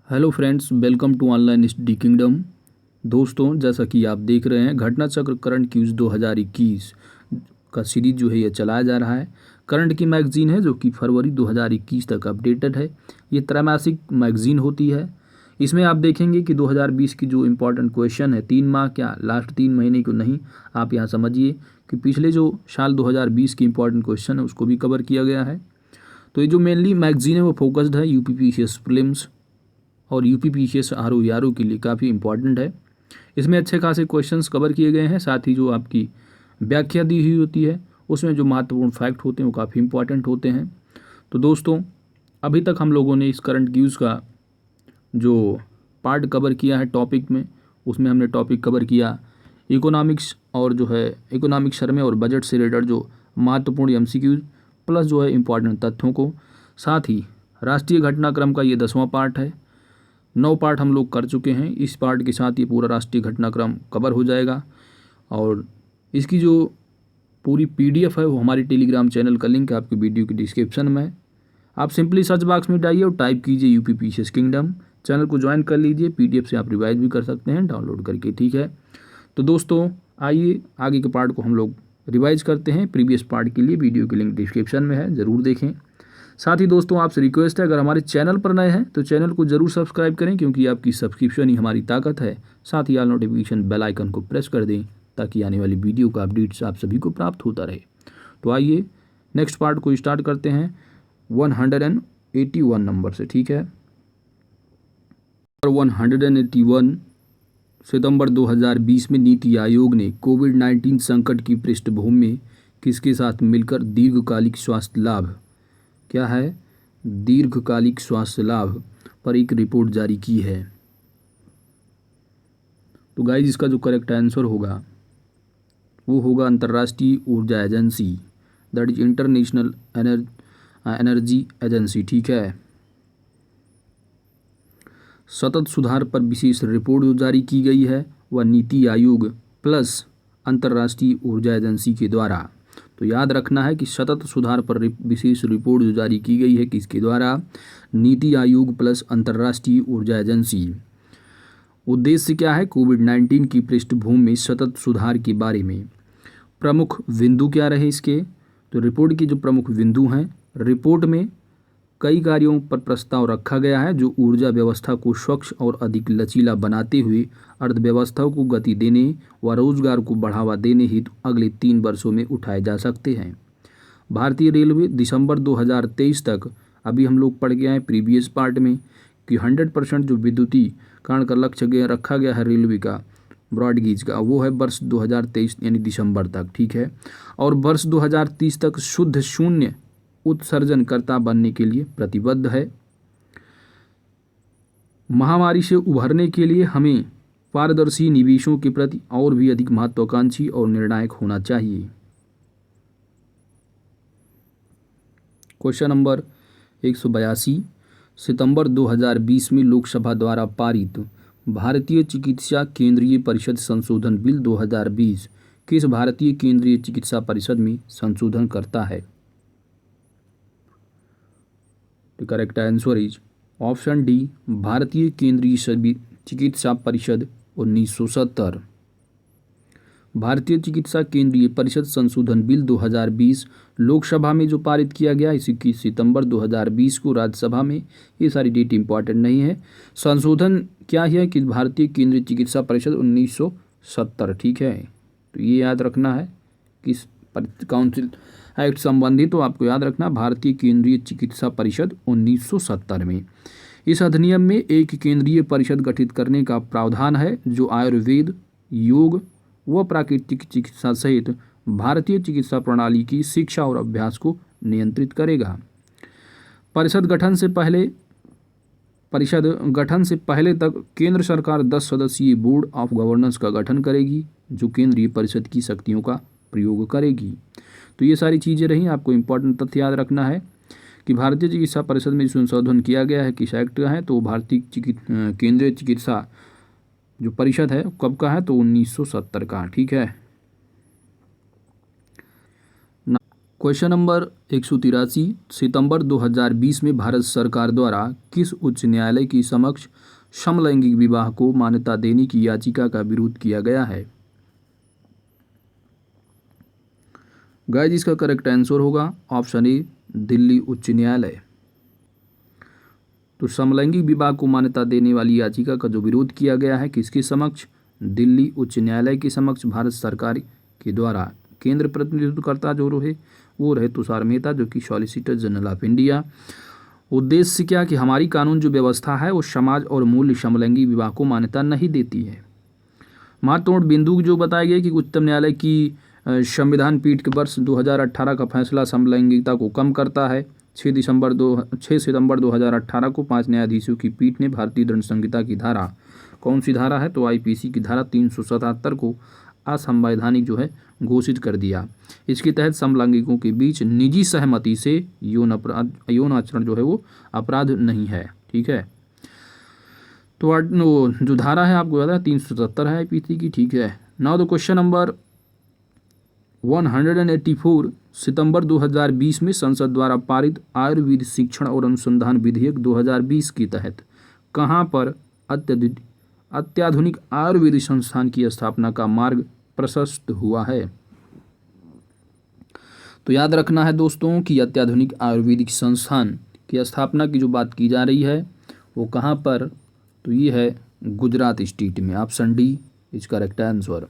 Hello friends, welcome to online study kingdom. दोस्तों, जैसा कि आप देख रहे हैं, घटना चक्र करंट क्यूज 2021 का सीरीज जो है ये चलाया जा रहा है। करंट की मैगजीन है जो कि फरवरी 2021 तक अपडेटेड है। ये त्रैमासिक मैगजीन होती है। इसमें आप देखेंगे कि 2020 की जो इम्पोर्टेंट क्वेश्चन है, 3 माह क्या लास्ट 3 महीने को नहीं, आप यहाँ समझिए कि पिछले जो साल 2020 की इम्पोर्टेंट क्वेश्चन है उसको भी कवर किया गया है। तो ये जो मेनली मैगजीन है वो फोकस्ड है यूपीपीसीएस प्रीलिम्स और यूपीपीसीएस आरओ के लिए काफ़ी इंपॉर्टेंट है। इसमें अच्छे खासे क्वेश्चंस कवर किए गए हैं, साथ ही जो आपकी व्याख्या दी हुई होती है उसमें जो महत्वपूर्ण फैक्ट होते हैं वो काफ़ी इंपॉर्टेंट होते हैं। तो दोस्तों, अभी तक हम लोगों ने इस करंट न्यूज़ का जो पार्ट कवर किया है टॉपिक में, उसमें हमने टॉपिक कवर किया इकोनॉमिक्स और जो है इकोनॉमिक सर्वे और बजट से रिलेटेड जो महत्वपूर्ण एमसीक्यूज प्लस जो है इम्पॉर्टेंट तथ्यों को, साथ ही राष्ट्रीय घटनाक्रम का ये 10वां पार्ट है। 9 पार्ट हम लोग कर चुके हैं। इस पार्ट के साथ ये पूरा राष्ट्रीय घटनाक्रम कवर हो जाएगा और इसकी जो पूरी पीडीएफ है वो हमारी टेलीग्राम चैनल का लिंक आपकी वीडियो की डिस्क्रिप्शन में है। आप सिंपली सर्च बॉक्स में डालिए और टाइप कीजिए यूपीपीसीएस किंगडम। चैनल को ज्वाइन कर लीजिए, पीडीएफ से आप रिवाइज भी कर सकते हैं डाउनलोड करके, ठीक है। तो दोस्तों, आइए आगे के पार्ट को हम लोग रिवाइज करते हैं। प्रीवियस पार्ट के लिए वीडियो की लिंक डिस्क्रिप्शन में है, ज़रूर देखें। साथ ही दोस्तों, आपसे रिक्वेस्ट है, अगर हमारे चैनल पर नए हैं तो चैनल को जरूर सब्सक्राइब करें, क्योंकि आपकी सब्सक्रिप्शन ही हमारी ताकत है। साथ ही ऑल नोटिफिकेशन बेल आइकन को प्रेस कर दें ताकि आने वाली वीडियो का अपडेट्स आप सभी को प्राप्त होता रहे। तो आइए नेक्स्ट पार्ट को स्टार्ट करते हैं 181 नंबर से, ठीक है। 181 सितंबर 2020 में नीति आयोग ने कोविड-19 संकट की पृष्ठभूमि में किसके साथ मिलकर दीर्घकालिक स्वास्थ्य लाभ, क्या है, दीर्घकालिक स्वास्थ्य लाभ पर एक रिपोर्ट जारी की है। तो गाइज, इसका जो करेक्ट आंसर होगा वो होगा अंतर्राष्ट्रीय ऊर्जा agency, that is international energy agency, ठीक है। सतत सुधार पर विशेष रिपोर्ट जो जारी की गई है वह नीति आयोग प्लस अंतर्राष्ट्रीय ऊर्जा एजेंसी के द्वारा। तो याद रखना है कि सतत सुधार पर विशेष रिपोर्ट जो जारी की गई है किसके द्वारा, नीति आयोग प्लस अंतर्राष्ट्रीय ऊर्जा एजेंसी। उद्देश्य क्या है, कोविड-19 की पृष्ठभूमि में सतत सुधार के बारे में। प्रमुख बिंदु क्या रहे इसके, तो रिपोर्ट की जो प्रमुख बिंदु हैं, रिपोर्ट में कई कार्यों पर प्रस्ताव रखा गया है जो ऊर्जा व्यवस्था को स्वच्छ और अधिक लचीला बनाते हुए अर्थव्यवस्था को गति देने व रोजगार को बढ़ावा देने हेतु अगले 3 वर्षों में उठाए जा सकते हैं। भारतीय रेलवे दिसंबर 2023 तक, अभी हम लोग पढ़ के आए प्रीवियस पार्ट में कि 100% जो विद्युतीकरण का लक्ष्य रखा गया है रेलवे का ब्रॉडगेज का, वो है वर्ष 2023 यानी दिसंबर तक, ठीक है। और वर्ष 2030 तक शुद्ध शून्य उत्सर्जनकर्ता बनने के लिए प्रतिबद्ध है। महामारी से उभरने के लिए हमें पारदर्शी निवेशों के प्रति और भी अधिक महत्वाकांक्षी और निर्णायक होना चाहिए। क्वेश्चन नंबर 182, सितंबर 2020 में लोकसभा द्वारा पारित भारतीय चिकित्सा केंद्रीय परिषद संशोधन बिल 2020 किस भारतीय केंद्रीय चिकित्सा परिषद में संशोधन करता है। The correct answer is option D, भारतीय केंद्रीय चिकित्सा परिषद 1970। भारतीय चिकित्सा केंद्रीय परिषद संशोधन बिल 2020 लोकसभा में जो पारित किया गया, 21 सितंबर 2020 को राज्यसभा में, ये सारी डेट इंपॉर्टेंट नहीं है। संशोधन क्या है कि भारतीय केंद्रीय चिकित्सा परिषद 1970, ठीक है। तो ये याद रखना है किस काउंसिल एक्ट संबंधी, तो आपको याद रखना भारतीय केंद्रीय चिकित्सा परिषद 1970 में। इस अधिनियम में एक केंद्रीय परिषद गठित करने का प्रावधान है जो आयुर्वेद, योग व प्राकृतिक चिकित्सा सहित भारतीय चिकित्सा प्रणाली की शिक्षा और अभ्यास को नियंत्रित करेगा। परिषद गठन से पहले तक केंद्र सरकार 10 सदस्यीय बोर्ड ऑफ गवर्नेंस का गठन करेगी जो केंद्रीय परिषद की शक्तियों का प्रयोग करेगी। तो ये सारी चीज़ें रहीं। आपको इम्पोर्टेंट तथ्य याद रखना है कि भारतीय चिकित्सा परिषद में संशोधन किया गया है, किस एक्ट का है, तो भारतीय केंद्रीय चिकित्सा जो परिषद है कब का है, तो 1970 का, ठीक है। क्वेश्चन नंबर 183, सितंबर 2020 में भारत सरकार द्वारा किस उच्च न्यायालय की समक्ष समलैंगिक विवाह को मान्यता देने की याचिका का विरोध किया गया है? गाइस इसका करेक्ट आंसर होगा ऑप्शन ए, दिल्ली उच्च न्यायालय। तो समलैंगिक विवाह को मान्यता देने वाली याचिका का जो विरोध किया गया है किसके समक्ष? दिल्ली उच्च न्यायालय के समक्ष भारत सरकार के द्वारा। केंद्र प्रतिनिधित्वकर्ता जो रहे वो रहे तुषार मेहता, जो कि सॉलिसिटर जनरल ऑफ इंडिया। उद्देश्य क्या कि हमारी कानून जो व्यवस्था है वो समाज और मूल्य समलैंगिक विवाह को मान्यता नहीं देती है। महत्वपूर्ण बिंदु जो बताए गए कि उच्चतम न्यायालय की संविधान पीठ के वर्ष 2018 का फैसला समलैंगिकता को कम करता है। 6 सितंबर 2018 को 5 न्यायाधीशों की पीठ ने भारतीय दंड संहिता की धारा, कौन सी धारा है? तो आईपीसी की धारा 377 को असंवैधानिक जो है घोषित कर दिया। इसके तहत समलैंगिकों के बीच निजी सहमति से यौन आचरण जो है वो अपराध नहीं है। ठीक है, तो जो धारा है आपको याद है 377 है आईपीसी की। ठीक है, नाउ द क्वेश्चन नंबर 184, सितंबर 2020 में संसद द्वारा पारित आयुर्वेद शिक्षण और अनुसंधान विधेयक 2020 के तहत कहाँ पर अत्याधुनिक आयुर्वेद संस्थान की स्थापना का मार्ग प्रशस्त हुआ है? तो याद रखना है दोस्तों कि अत्याधुनिक आयुर्वेदिक संस्थान की स्थापना की जो बात की जा रही है वो कहाँ पर? तो ये है गुजरात स्टेट में। Option D is correct answer.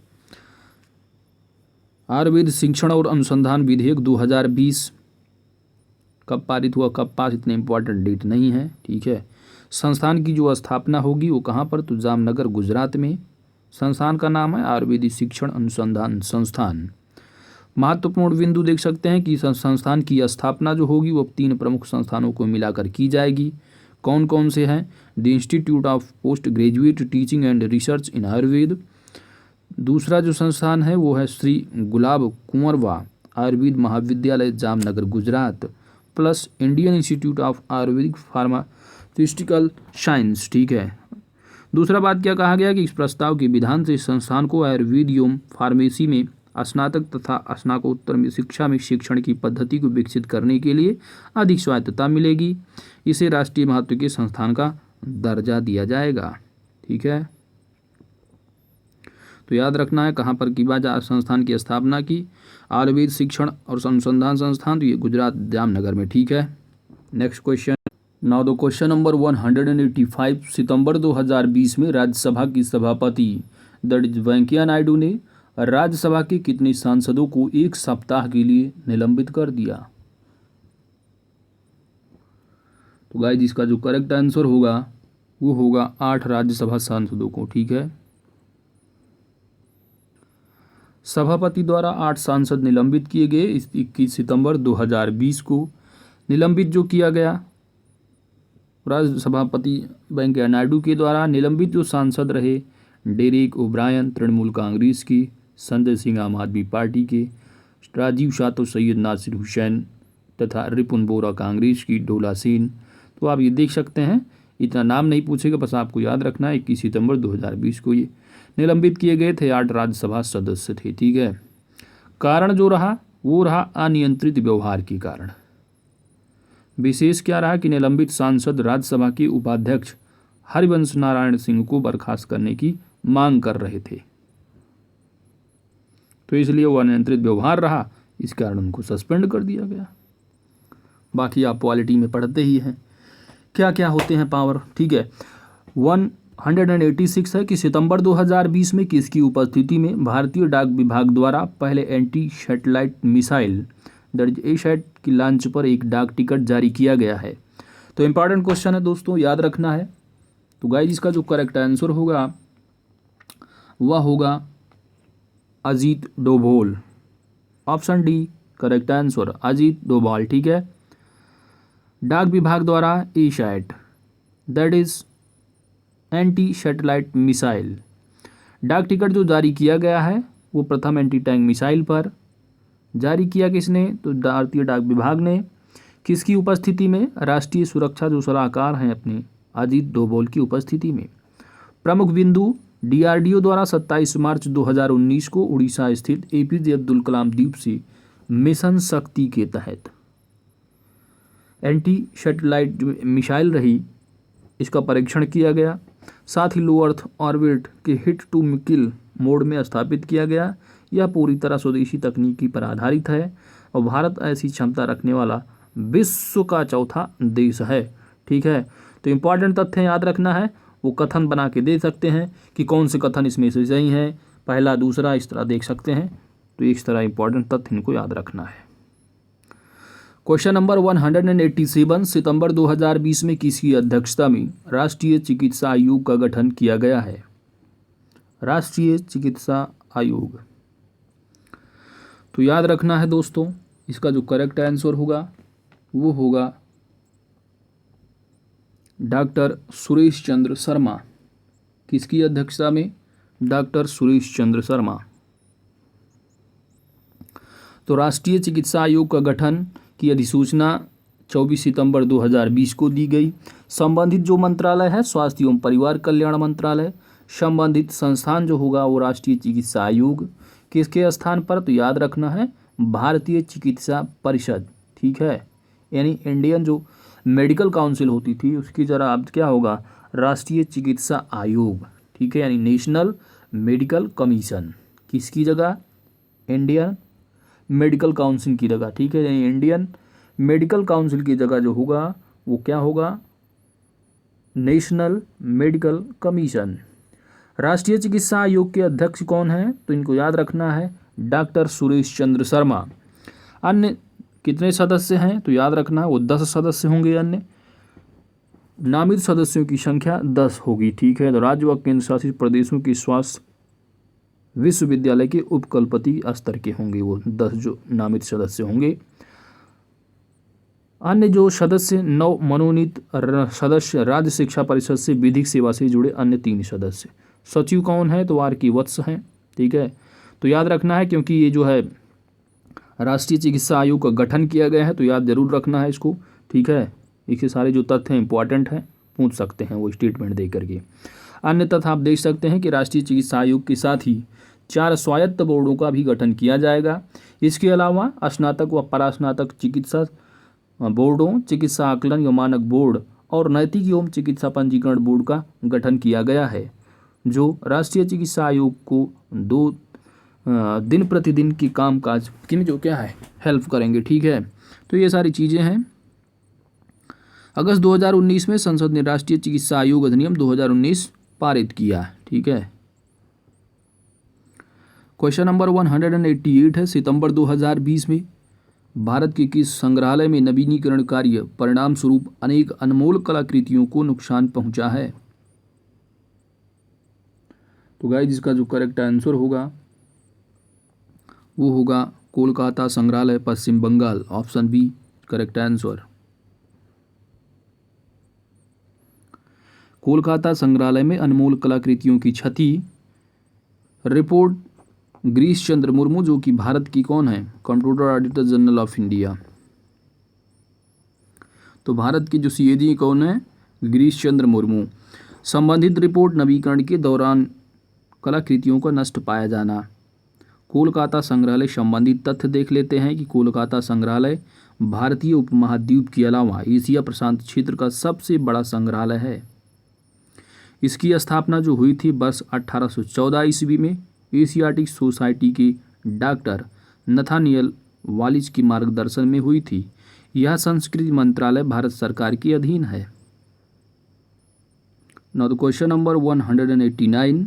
Ayurveda शिक्षण और अनुसंधान विधेयक 2020 कब पारित हुआ, कब पास, इतने इंपॉर्टेंट डेट नहीं है। ठीक है, संस्थान की जो स्थापना होगी वो कहाँ पर? तो जामनगर गुजरात में। संस्थान का नाम है आयुर्वेदिक शिक्षण अनुसंधान संस्थान। महत्वपूर्ण बिंदु देख सकते हैं कि संस्थान की स्थापना जो होगी वो 3 प्रमुख संस्थानों को मिलाकर की जाएगी। कौन कौन से हैं? The institute of post graduate teaching and research इन आयुर्वेद। दूसरा जो संस्थान है वो है श्री गुलाब कुंवरवा आयुर्वेद महाविद्यालय Jamnagar Gujarat, plus Indian institute of Ayurvedic pharmaceutical science. ठीक है, दूसरा बात क्या कहा गया कि इस प्रस्ताव के विधान से संस्थान को आयुर्वेद एवं फार्मेसी में स्नातक तथा स्नातकोत्तर में शिक्षा में शिक्षण की पद्धति को विकसित करने के लिए अधिक स्वायत्तता मिलेगी। इसे राष्ट्रीय महत्व के संस्थान का दर्जा दिया जाएगा। ठीक है, तो याद रखना है कहाँ पर की बात संस्थान की स्थापना की, आयुर्वेद शिक्षण और अनुसंधान संस्थान, तो ये गुजरात जामनगर में। ठीक है, next question. Now the question number 185, सितंबर 2020 में राज्यसभा की सभापति दैट इज वेंकैया नायडू ने राज्यसभा के कितने सांसदों को 1 सप्ताह के लिए निलंबित कर दिया? तो गाइस इसका जो करेक्ट आंसर होगा वो होगा 8 राज्यसभा सांसदों को। ठीक है, सभापति द्वारा 8 सांसद निलंबित किए गए। इस 21 सितंबर 2020 को निलंबित जो किया गया राज्यसभापति वेंकैया नायडू के द्वारा। निलंबित जो सांसद रहे डेरेक ओब्रायन तृणमूल कांग्रेस की, संजय सिंह आम आदमी पार्टी के, राजीव सातव सैयद नासिर हुसैन तथा रिपुन बोरा कांग्रेस की, डोला सेन। तो आप ये देख सकते हैं, इतना नाम नहीं पूछेगा, बस आपको याद रखना है 21 सितंबर 2020 को ये निलंबित किए गए थे। 8 राज्यसभा सदस्य थे। ठीक है, कारण जो रहा वो रहा अनियंत्रित व्यवहार के कारण। विशेष क्या रहा कि निलंबित सांसद राज्यसभा के उपाध्यक्ष हरिवंश नारायण सिंह को बर्खास्त करने की मांग कर रहे थे, तो इसलिए वो अनियंत्रित व्यवहार रहा, इस कारण उनको सस्पेंड कर दिया गया। बाकी आप पॉलिटी में पढ़ते ही हैं क्या क्या होते हैं पावर। ठीक है, 186 है कि सितंबर 2020 में किसकी उपस्थिति में भारतीय डाक विभाग द्वारा पहले एंटी सैटेलाइट मिसाइल एसैट की लॉन्च पर एक डाक टिकट जारी किया गया है? तो इंपॉर्टेंट क्वेश्चन है दोस्तों, याद रखना है। तो गाइस इसका जो करेक्ट आंसर होगा वह होगा Ajit Doval. Option D correct answer, Ajit Doval. ठीक है, डाक विभाग द्वारा asset that is anti satellite missile डाक टिकट जो जारी किया गया है वो प्रथम एंटी टैंक मिसाइल पर जारी किया किसने? तो भारतीय डाक विभाग ने। किसकी उपस्थिति में? राष्ट्रीय सुरक्षा जो सलाहकार हैं अपने अजीत डोभाल की उपस्थिति में। प्रमुख बिंदु डीआरडीओ द्वारा 27 मार्च 2019 को उड़ीसा स्थित एपीजे अब्दुल कलाम द्वीप से मिशन शक्ति के तहत। एंटी सैटेलाइट मिसाइल रही, इसका परीक्षण किया गया। साथ ही लो अर्थ ऑर्बिट के हिट टू किल मोड में स्थापित किया गया। यह पूरी तरह स्वदेशी तकनीकी पर आधारित है और भारत ऐसी क्षमता रखने वाला विश्व का चौथा देश है। ठीक है, तो इम्पॉर्टेंट तथ्य याद रखना है, वो कथन बना के दे सकते हैं कि कौन से कथन इसमें से सही है, पहला दूसरा, इस तरह देख सकते हैं। तो इस तरह इम्पॉर्टेंट तथ्य इनको याद रखना है। क्वेश्चन नंबर 187, सितंबर 2020 में किसकी अध्यक्षता में राष्ट्रीय चिकित्सा आयोग का गठन किया गया है? राष्ट्रीय चिकित्सा आयोग। तो याद रखना है दोस्तों, इसका जो करेक्ट आंसर होगा वो होगा डॉक्टर सुरेश चंद्र शर्मा। किसकी अध्यक्षता में? डॉक्टर सुरेश चंद्र शर्मा। तो राष्ट्रीय चिकित्सा आयोग का गठन की अधिसूचना 24 सितंबर 2020 को दी गई। संबंधित जो मंत्रालय है स्वास्थ्य एवं परिवार कल्याण मंत्रालय। संबंधित संस्थान जो होगा वो राष्ट्रीय चिकित्सा आयोग। किसके स्थान पर? तो याद रखना है भारतीय चिकित्सा परिषद। ठीक है, यानी इंडियन जो मेडिकल काउंसिल होती थी उसकी जरा अब क्या होगा? राष्ट्रीय चिकित्सा आयोग। ठीक है, यानी नेशनल मेडिकल कमीशन। किसकी जगह? इंडियन मेडिकल काउंसिल की जगह। ठीक है, यानी इंडियन मेडिकल काउंसिल की जगह जो होगा वो क्या होगा? National medical commission. राष्ट्रीय चिकित्सा आयोग के अध्यक्ष कौन है? तो इनको याद रखना है डॉक्टर सुरेश चंद्र शर्मा। अन्य कितने सदस्य हैं? तो याद रखना है वो 10 सदस्य होंगे। अन्य नामित सदस्यों की संख्या 10 होगी। ठीक है, तो राज्य व केंद्र शासित प्रदेशों की स्वास्थ्य विश्वविद्यालय के उपकुलपति स्तर के होंगे वो 10 जो नामित सदस्य होंगे। अन्य जो सदस्य 9 मनोनीत सदस्य राज्य शिक्षा परिषद से विधिक सेवा से जुड़े अन्य 3 सदस्य। सचिव कौन है? तो आर के वत्स हैं। ठीक है, तो याद रखना है क्योंकि ये जो है राष्ट्रीय चिकित्सा आयोग का गठन किया गया है तो याद जरूर रखना है इसको। ठीक है, इसके सारे जो तथ्य हैं इंपॉर्टेंट हैं, पूछ सकते हैं वो स्टेटमेंट दे करके। अन्य तथ्य आप देख सकते हैं कि राष्ट्रीय चिकित्सा आयोग के साथ ही 4 स्वायत्त बोर्डों का भी गठन किया जाएगा। इसके अलावा स्नातक व परास्नातक चिकित्सा बोर्डों, चिकित्सा आकलन एवं मानक बोर्ड और नैतिक एवं चिकित्सा पंजीकरण बोर्ड का गठन किया गया है, जो राष्ट्रीय चिकित्सा आयोग को 2 दिन प्रतिदिन की कामकाज में जो क्या है हेल्प करेंगे। ठीक है, तो ये सारी चीज़ें हैं। अगस्त 2019 में संसद ने राष्ट्रीय चिकित्सा आयोग अधिनियम 2019 पारित किया। ठीक है, क्वेश्चन नंबर 188 है, सितंबर 2020 में भारत के किस संग्रहालय में नवीनीकरण कार्य परिणाम स्वरूप अनेक अनमोल कलाकृतियों को नुकसान पहुंचा है? तो गाइस इसका जो करेक्ट आंसर होगा वो होगा कोलकाता संग्रहालय, Paschim Bangal. Option B correct answer. Kolkata संग्रहालय में अनमोल कलाकृतियों की क्षति रिपोर्ट गिरीश चंद्र मुर्मू, जो कि भारत की कौन है? Controller auditor general of India. तो भारत की जो सीएजी कौन है? गिरीश चंद्र मुर्मू। संबंधित रिपोर्ट नवीकरण के दौरान कलाकृतियों का नष्ट पाया जाना। कोलकाता संग्रहालय संबंधित तथ्य देख लेते हैं कि कोलकाता संग्रहालय भारतीय उपमहाद्वीप के अलावा एशिया प्रशांत क्षेत्र का सबसे बड़ा संग्रहालय है। इसकी स्थापना जो हुई थी वर्ष 1814 ईस्वी में एशियाटिक सोसाइटी के डॉक्टर नथानियल वालिज के मार्गदर्शन में हुई थी। यह संस्कृति मंत्रालय भारत सरकार के अधीन है। नाउ द क्वेश्चन नंबर 189,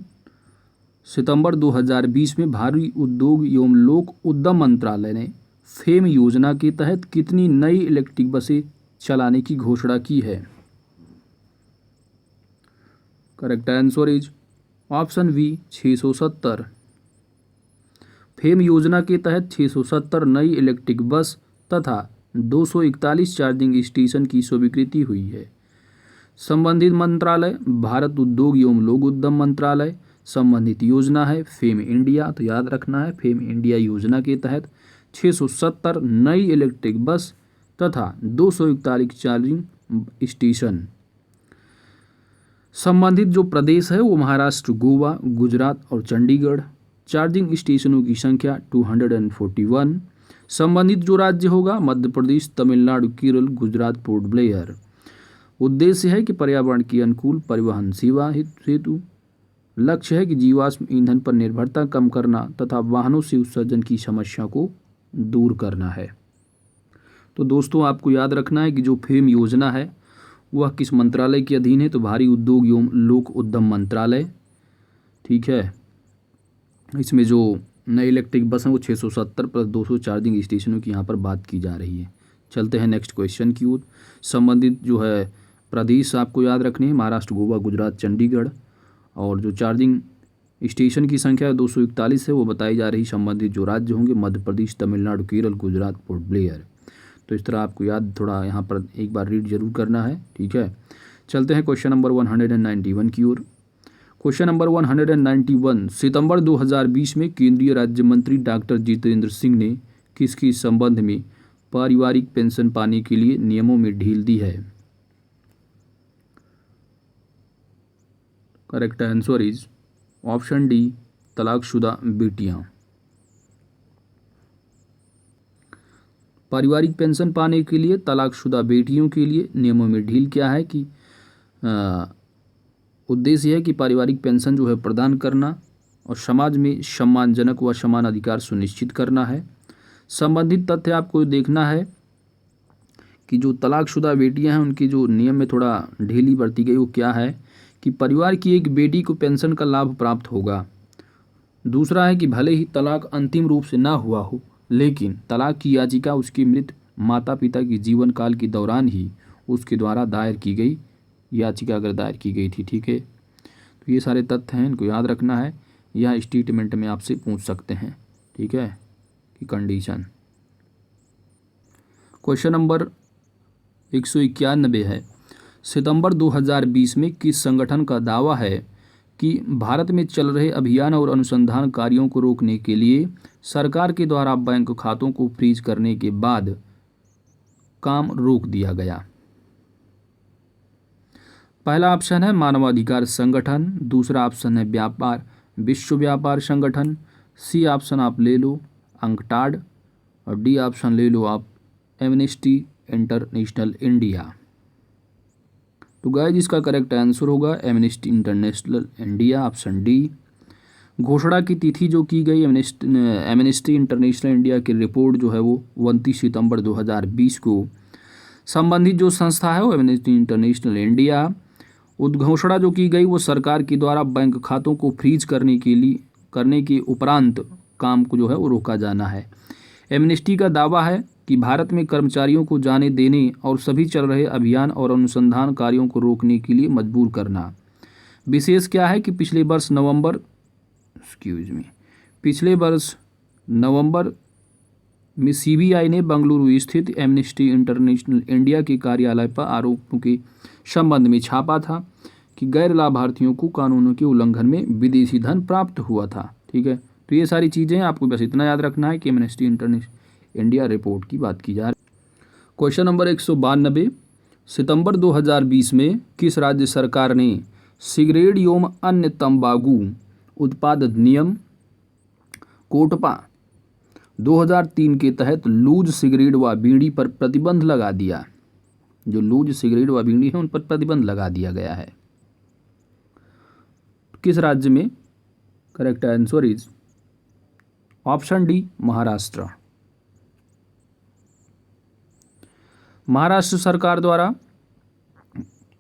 सितंबर 2020 में भारी उद्योग एवं लोक उद्यम मंत्रालय ने फेम योजना के तहत कितनी नई इलेक्ट्रिक बसें चलाने की घोषणा की है? Correct answer is option B 670। FAME योजना के तहत 670 नई इलेक्ट्रिक बस तथा 241 चार्जिंग स्टेशन की स्वीकृति हुई है। संबंधित मंत्रालय भारत उद्योग एवं लोक उद्यम मंत्रालय। संबंधित योजना है फेम इंडिया। तो याद रखना है फेम इंडिया योजना के तहत 670 नई इलेक्ट्रिक बस तथा 241 चार्जिंग स्टेशन। संबंधित जो प्रदेश है वो महाराष्ट्र, गोवा, गुजरात और चंडीगढ़। चार्जिंग स्टेशनों की संख्या 241। संबंधित जो राज्य होगा मध्य प्रदेश, तमिलनाडु, केरल, गुजरात, पोर्ट ब्लेयर। उद्देश्य है कि पर्यावरण की अनुकूल परिवहन सेवा हेतु। लक्ष्य है कि जीवाश्म ईंधन पर निर्भरता कम करना तथा वाहनों से उत्सर्जन की समस्या को दूर करना है। तो दोस्तों आपको याद रखना है कि जो फेम योजना है वह किस मंत्रालय के अधीन है, तो भारी उद्योग एवं लोक उद्यम मंत्रालय। ठीक है, इसमें जो नए इलेक्ट्रिक बस हैं वो 670 प्लस 200 चार्जिंग स्टेशनों की यहाँ पर बात की जा रही है। चलते हैं नेक्स्ट क्वेश्चन की ओर। संबंधित जो है प्रदेश आपको याद रखने हैं, महाराष्ट्र, गोवा, गुजरात, चंडीगढ़। और जो चार्जिंग स्टेशन की संख्या 241 है वो बताई जा रही। संबंधित जो राज्य होंगे मध्य प्रदेश, तमिलनाडु, केरल, गुजरात, पोर्ट ब्लेयर। तो इस तरह आपको याद थोड़ा यहाँ पर एक बार रीड जरूर करना है। ठीक है, चलते हैं क्वेश्चन नंबर 191 की ओर। क्वेश्चन नंबर 191, सितंबर 2020 में केंद्रीय राज्य मंत्री डॉक्टर जितेंद्र सिंह ने किसके संबंध में पारिवारिक पेंशन पाने के लिए नियमों में ढील दी है? Correct answer is option D, तलाकशुदा बेटियां। पारिवारिक पेंशन पाने के लिए तलाकशुदा बेटियों के लिए नियमों में ढील क्या है कि उद्देश्य है कि पारिवारिक पेंशन जो है प्रदान करना और समाज में सम्मानजनक व समान अधिकार सुनिश्चित करना है। संबंधित तथ्य आपको देखना है कि जो तलाकशुदा बेटियां हैं उनके जो नियम में थोड़ा ढीली बरती गई वो क्या है कि परिवार की एक बेटी को पेंशन का लाभ प्राप्त होगा। दूसरा है कि भले ही तलाक अंतिम रूप से ना हुआ हो लेकिन तलाक की याचिका उसके मृत माता पिता के जीवन काल के दौरान ही उसके द्वारा दायर की गई याचिका अगर दायर की गई थी। ठीक है, तो ये सारे तथ्य हैं, इनको याद रखना है। यह स्टेटमेंट में आपसे पूछ सकते हैं। ठीक है, कि कंडीशन। क्वेश्चन नंबर 191 है, सितंबर 2020 में किस संगठन का दावा है कि भारत में चल रहे अभियान और अनुसंधान कार्यों को रोकने के लिए सरकार के द्वारा बैंक खातों को फ्रीज करने के बाद काम रोक दिया गया? पहला ऑप्शन है मानवाधिकार संगठन, दूसरा ऑप्शन है विश्व व्यापार संगठन, सी ऑप्शन आप ले लो अंकटाड और डी ऑप्शन ले लो आप एमनेस्टी इंटरनेशनल इंडिया। तो गाइस इसका करेक्ट आंसर होगा amnesty international India, option D. घोषणा की तिथि जो की गई एमनेस्टी इंटरनेशनल इंडिया की रिपोर्ट जो है वो 29 सितंबर 2020 को संबंधित जो संस्था है वो एमनेस्टी इंटरनेशनल इंडिया। उद्घोषणा जो की गई वो सरकार के द्वारा बैंक खातों को फ्रीज करने के उपरांत काम को जो है वो रोका जाना है। एमनेस्टी का दावा है कि भारत में कर्मचारियों को जाने देने और सभी चल रहे अभियान और अनुसंधान कार्यों को रोकने के लिए मजबूर करना। विशेष क्या है कि पिछले वर्ष नवंबर में सीबीआई ने बेंगलुरु स्थित एमनेस्टी इंटरनेशनल इंडिया के कार्यालय पर आरोपों के संबंध में छापा था कि गैर लाभार्थियों को कानूनों के उल्लंघन में विदेशी धन प्राप्त हुआ था। ठीक है, तो ये सारी चीज़ें आपको बस इतना याद रखना है कि एमनेस्टी इंटरनेशनल इंडिया रिपोर्ट की बात की जा रही है। क्वेश्चन नंबर 192, सितंबर 2020 में किस राज्य सरकार ने सिगरेट एवं अन्य तंबाकू उत्पाद अधिनियम कोटपा 2003 के तहत लूज सिगरेट व बीड़ी पर प्रतिबंध लगा दिया? जो लूज सिगरेट व बीड़ी है उन पर प्रतिबंध लगा दिया गया है। किस राज्य में? Correct answer is option D, Maharashtra. Maharashtra सरकार द्वारा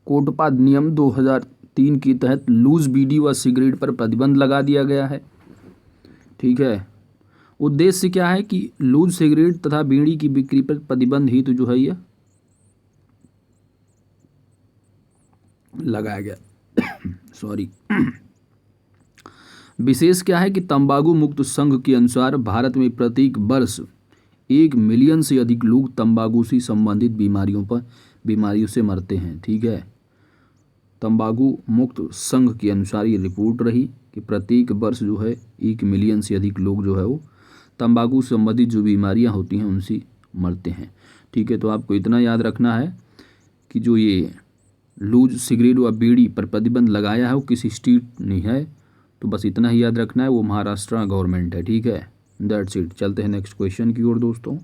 कोटपा अधिनियम 2003 के तहत लूज बीड़ी व सिगरेट पर प्रतिबंध लगा दिया गया है। ठीक है, उद्देश्य क्या है कि लूज सिगरेट तथा बीड़ी की बिक्री पर प्रतिबंध हेतु जो है यह लगाया गया। सॉरी। विशेष क्या है कि तंबाकू मुक्त संघ के अनुसार भारत में प्रत्येक वर्ष 1 मिलियन से अधिक लोग तंबाकू से संबंधित बीमारियों से मरते हैं। ठीक है, तंबाकू मुक्त संघ के अनुसार ये रिपोर्ट रही कि प्रत्येक वर्ष जो है 1 मिलियन से अधिक लोग जो है वो तंबाकू से संबंधित जो बीमारियां होती हैं उनसे मरते हैं। ठीक है, तो आपको इतना याद रखना है कि जो ये लूज सिगरेट व बीड़ी पर प्रतिबंध लगाया है वो किसी स्टेट नहीं है, तो बस इतना ही याद रखना है, वो महाराष्ट्र गवर्नमेंट है। ठीक है। That's it. चलते हैं नेक्स्ट क्वेश्चन की ओर दोस्तों।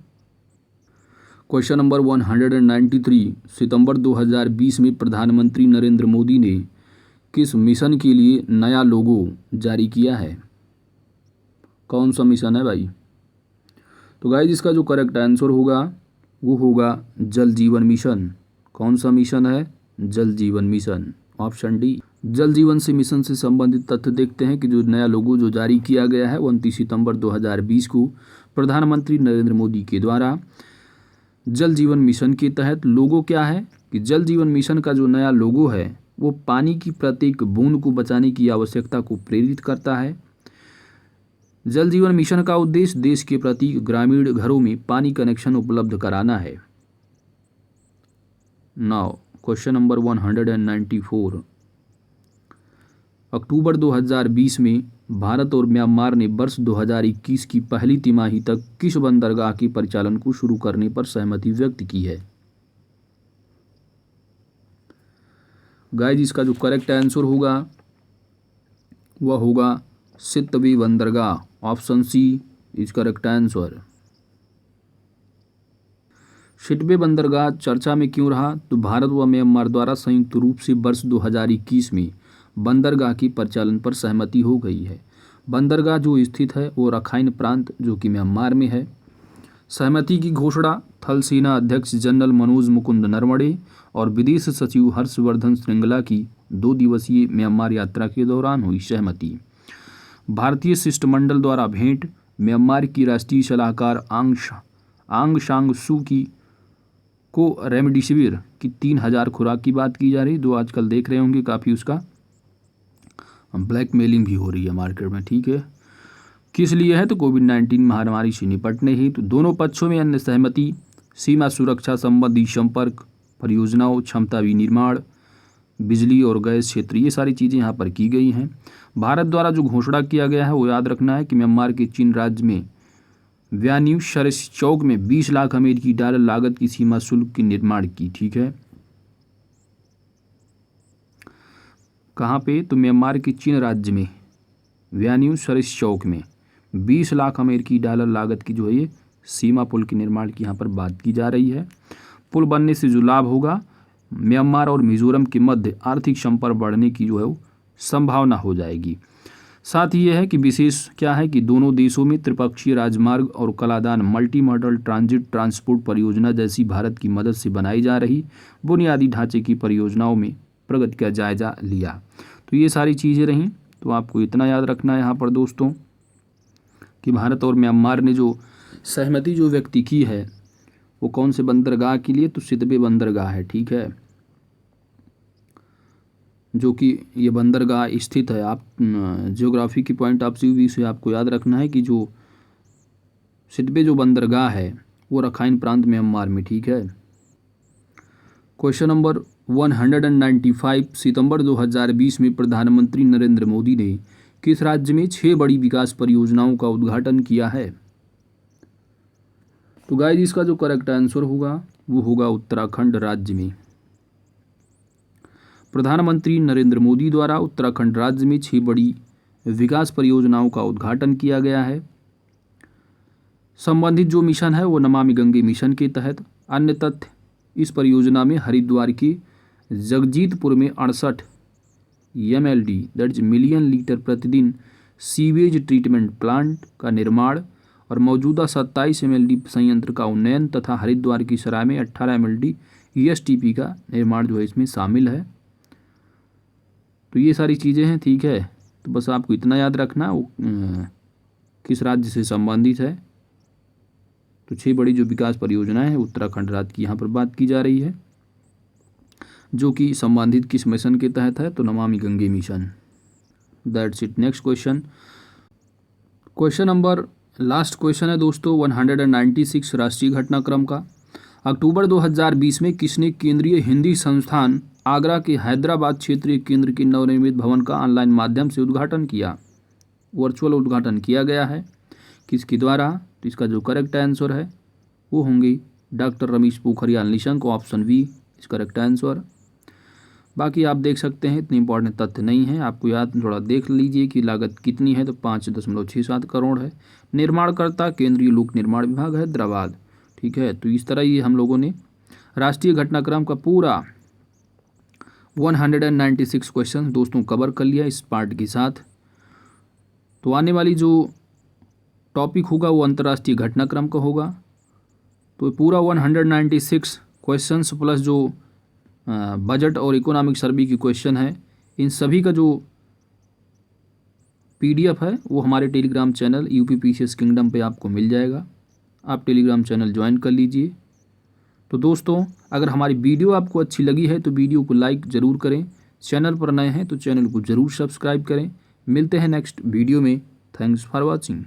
क्वेश्चन नंबर 193, सितंबर 2020 में प्रधानमंत्री नरेंद्र मोदी ने किस मिशन के लिए नया लोगो जारी किया है? कौन सा मिशन है भाई? तो गाइस इसका जो करेक्ट आंसर होगा वो होगा जल जीवन मिशन। कौन सा मिशन है? जल जीवन मिशन, ऑप्शन डी। जल जीवन से मिशन से संबंधित तथ्य देखते हैं कि जो नया लोगो जो जारी किया गया है वो 29 सितंबर 2020 को प्रधानमंत्री नरेंद्र मोदी के द्वारा जल जीवन मिशन के तहत लोगो क्या है कि जल जीवन मिशन का जो नया लोगो है वो पानी की प्रत्येक बूंद को बचाने की आवश्यकता को प्रेरित करता है। जल जीवन मिशन का उद्देश्य देश के प्रत्येक ग्रामीण घरों में पानी कनेक्शन उपलब्ध कराना है। नाउ क्वेश्चन नंबर 194, अक्टूबर 2020 में भारत और म्यांमार ने वर्ष 2021 की पहली तिमाही तक किस बंदरगाह के परिचालन को शुरू करने पर सहमति व्यक्त की है? गाइस इसका जो करेक्ट आंसर होगा वह होगा सितवे बंदरगाह, option C is correct answer. Sittwe बंदरगाह चर्चा में क्यों रहा? तो भारत व म्यांमार द्वारा संयुक्त रूप से वर्ष 2021 में बंदरगाह के परिचालन पर सहमति हो गई है। बंदरगाह जो स्थित है वो रखाइन प्रांत जो कि म्यांमार में है। सहमति की घोषणा थल सेना अध्यक्ष जनरल मनोज मुकुंद नरवणे और विदेश सचिव हर्षवर्धन श्रृंगला की 2 दिवसीय म्यांमार यात्रा के दौरान हुई सहमति। भारतीय शिष्टमंडल द्वारा भेंट म्यांमार की राष्ट्रीय सलाहकार आंग सांग सू की को रेमडेसिविर की 3000 खुराक की बात की जा रही, जो आजकल देख रहे होंगे काफ़ी उसका ब्लैकमेलिंग भी हो रही है मार्केट में, ठीक है। किस लिए है? तो कोविड-19 महामारी से निपटने हेतु दोनों पक्षों में अन्य सहमति सीमा सुरक्षा संबंधी संपर्क परियोजनाओं, क्षमता विनिर्माण, बिजली और गैस क्षेत्र, ये सारी चीज़ें यहाँ पर की गई हैं। भारत द्वारा जो घोषणा किया गया है वो याद रखना है कि म्यांमार के चीन राज्य में व्यान्यू शरस चौक में 20 लाख अमेरिकी डॉलर लागत की सीमा शुल्क के निर्माण की, ठीक है। कहाँ पे? तो म्यांमार के चीन राज्य में व्यान्यू शरस चौक में 20 लाख अमेरिकी डॉलर लागत की जो है ये सीमा पुल के निर्माण की यहाँ पर बात की जा रही है। पुल बनने से जो लाभ होगा म्यांमार और मिजोरम के मध्य आर्थिक संपर्क बढ़ने की जो है वो संभावना हो जाएगी। साथ ही यह है कि विशेष क्या है कि दोनों देशों में त्रिपक्षीय राजमार्ग और Kaladan multi modal transit transport परियोजना जैसी भारत की मदद से बनाई जा रही बुनियादी ढांचे की परियोजनाओं में प्रगति का जायजा लिया। तो ये सारी चीज़ें रहीं। तो आपको इतना याद रखना है यहाँ पर दोस्तों कि भारत और म्यांमार ने जो सहमति जो व्यक्त की है वो कौन से बंदरगाह के लिए? तो सितवे बंदरगाह है, ठीक है, जो कि ये बंदरगाह स्थित है। आप ज्योग्राफी की पॉइंट ऑफ व्यू से आपको याद रखना है कि जो सितवे जो बंदरगाह है वो रखाइन प्रांत म्यांमार में, ठीक है। क्वेश्चन नंबर 195, सितंबर 2020 में प्रधानमंत्री नरेंद्र मोदी ने किस राज्य में 6 बड़ी विकास परियोजनाओं का उद्घाटन किया है? तो गाइस इसका जो करेक्ट आंसर होगा वो होगा उत्तराखंड राज्य में। प्रधानमंत्री नरेंद्र मोदी द्वारा उत्तराखंड राज्य में 6 बड़ी विकास परियोजनाओं का उद्घाटन किया गया है। संबंधित जो मिशन है वो नमामि गंगे मिशन के तहत। अन्य तथ्य, इस परियोजना में हरिद्वार के जगजीतपुर में 68 MLD that is million litre प्रतिदिन सीवेज ट्रीटमेंट प्लांट का निर्माण और मौजूदा 27 MLD संयंत्र का उन्नयन तथा हरिद्वार की सराय में 18 MLD ESTP का निर्माण जो है इसमें शामिल है। तो ये सारी चीज़ें हैं, ठीक है। तो बस आपको इतना याद रखना वो किस राज्य से संबंधित है। तो 6 बड़ी जो विकास परियोजनाएं हैं उत्तराखंड राज्य की यहाँ पर बात की जा रही है, जो कि संबंधित किस मिशन के तहत है? तो Namami Gange mission. That's it. Next question, question number last question है दोस्तों 196 राष्ट्रीय घटनाक्रम का। अक्टूबर 2020 में किसने केंद्रीय हिंदी संस्थान आगरा के हैदराबाद क्षेत्रीय केंद्र के नवनिर्मित भवन का ऑनलाइन माध्यम से उद्घाटन किया? वर्चुअल उद्घाटन किया गया है, किसके द्वारा? तो इसका जो करेक्ट आंसर है वो होंगे doctor Ramesh Pokhriyal Nishank, option B is correct answer. बाकी आप देख सकते हैं इतनी इंपॉर्टेंट तथ्य नहीं है, आपको याद थोड़ा देख लीजिए कि लागत कितनी है, तो 5.67 करोड़ है। निर्माणकर्ता केंद्रीय लोक निर्माण विभाग हैदराबाद। ठीक है, तो इस तरह ये हम लोगों ने राष्ट्रीय घटनाक्रम का पूरा 196 क्वेश्चन दोस्तों कवर कर लिया इस पार्ट के साथ। तो आने वाली जो टॉपिक होगा वो अंतर्राष्ट्रीय घटनाक्रम का होगा। तो पूरा 196 क्वेश्चंस प्लस जो बजट और इकोनॉमिक सर्वे की क्वेश्चन है, इन सभी का जो PDF है वो हमारे टेलीग्राम चैनल UPPCS किंगडम पे आपको मिल जाएगा। आप टेलीग्राम चैनल ज्वाइन कर लीजिए। तो दोस्तों अगर हमारी वीडियो आपको अच्छी लगी है तो वीडियो को लाइक ज़रूर करें, चैनल पर नए हैं तो चैनल को ज़रूर सब्सक्राइब करें। मिलते हैं नेक्स्ट वीडियो में। Thanks for watching.